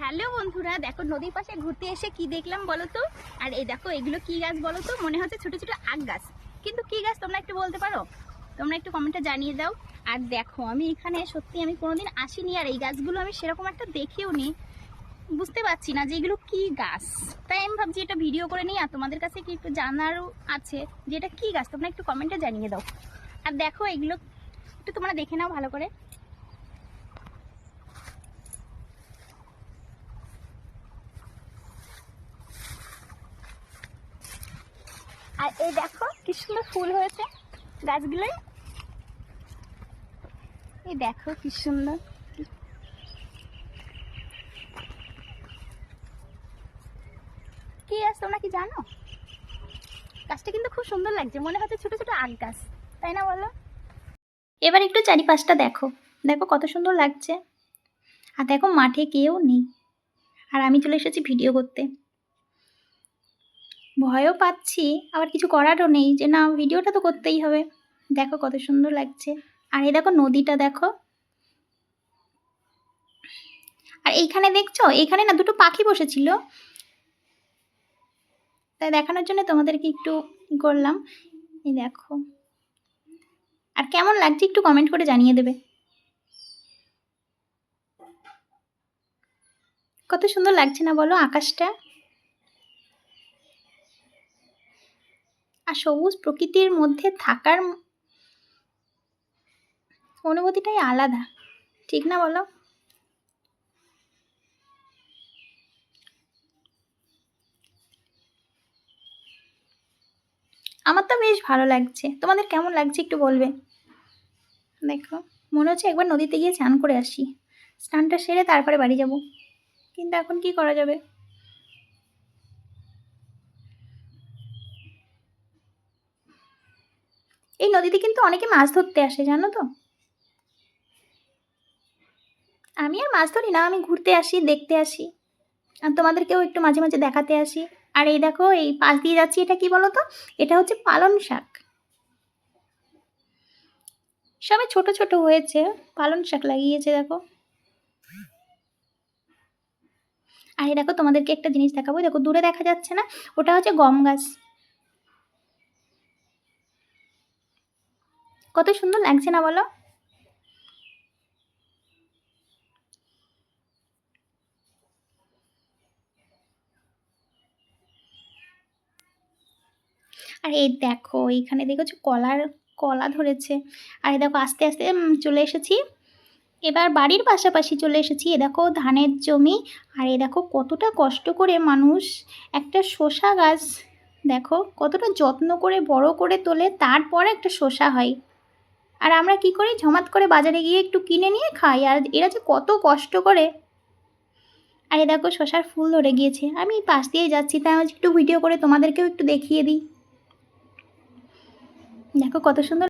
Hello বন্ধুরা, দেখো নদীর পাশে ঘুরতে এসে কি দেখলাম বলো তো। আর এই দেখো, এগুলো কি গাছ বলো তো? মনে হচ্ছে ছোট ছোট আখ গাছ, কিন্তু কি গাছ তোমরা একটু বলতে পারো? তোমরা একটু কমেন্টে জানিয়ে দাও। আর দেখো, আমি এখানে সত্যি আমি কোনোদিন আসিনি, আর এই গাছগুলো আমি সেরকম একটা দেখেও নি, বুঝতে পারছি না যে এগুলো কি গাছ। তাই আমি ভাবছি এটা ভিডিও করে নিই, আর তোমাদের কাছে কি একটু জানারও আছে যে এটা কি গাছ, তোমরা একটু কমেন্টে জানিয়ে দাও। আর দেখো, এগুলো একটু তোমরা দেখে নাও ভালো করে। আর এই দেখো কি সুন্দর ফুল হয়েছে গাছগুলোয়। এই দেখো কি সুন্দর। কি গাছ তোমরা কি জানো? গাছটা কিন্তু খুব সুন্দর লাগছে, মনে হচ্ছে ছোট ছোট আখ গাছ, তাই না বলো? এবার একটু চারিপাশটা দেখো, দেখো কত সুন্দর লাগছে। আর দেখো মাঠে কেউ নেই, আর আমি চলে এসেছি ভিডিও করতে। ভয়ও পাচ্ছি, আবার কিছু করারও নেই, যে না ভিডিওটা তো করতেই হবে। দেখো কত সুন্দর লাগছে। আর এই দেখো নদীটা দেখো। আর এইখানে দেখছো, এইখানে না দুটো পাখি বসেছিল, তাই দেখানোর জন্য তোমাদেরকে একটু করলাম। এই দেখো, আর কেমন লাগছে একটু কমেন্ট করে জানিয়ে দেবে। কত সুন্দর লাগছে না বলো আকাশটা? আর সবুজ প্রকৃতির মধ্যে থাকার অনুভূতিটাই আলাদা, ঠিক না বলো? আমার তো বেশ ভালো লাগছে, তোমাদের কেমন লাগছে একটু বলবে। দেখো, মনে হচ্ছে একবার নদীতে গিয়ে স্নান করে আসি, স্নানটা সেরে তারপরে বাড়ি যাব, কিন্তু এখন কি করা যাবে। এই নদীতে কিন্তু অনেকে মাছ ধরতে আসে, জানো তো? আমি আর মাছ ধরি না, আমি ঘুরতে আসি, দেখতে আসি, আর তোমাদেরকেও একটু মাঝে মাঝে দেখাতে আসি। আর এই দেখো, এই পাশ দিয়ে যাচ্ছি, এটা কি বলো তো? এটা হচ্ছে পালং শাক। সবাই ছোট ছোট হয়েছে, পালং শাক লাগিয়েছে দেখো। আর এই দেখো, তোমাদেরকে একটা জিনিস দেখাবো, দেখো দূরে দেখা যাচ্ছে না, ওটা হচ্ছে গম গাছ। কত সুন্দর লাগছে না বলো? আর এই দেখো, এইখানে দেখেছো কলা ধরেছে। আর এই দেখো আস্তে আস্তে চলে এসেছি, এবার বাড়ির পাশাপাশি চলে এসেছি। এ দেখো ধানের জমি। আর এই দেখো কতটা কষ্ট করে মানুষ একটা শসা গাছ, দেখো কতটা যত্ন করে বড় করে তোলে, তারপর একটা শসা হয়। আর আমরা কি করি, ঝমাত করে বাজারে গিয়ে একটু কিনে নিয়ে খাই, আর এরা যে কত কষ্ট করে। আর এই দেখো শসার ফুল ধরে গিয়েছে, আমি পাশ দিয়ে যাচ্ছি, তাই আমি একটু ভিডিও করে তোমাদেরকেও একটু দেখিয়ে দিই। দেখো কত সুন্দর।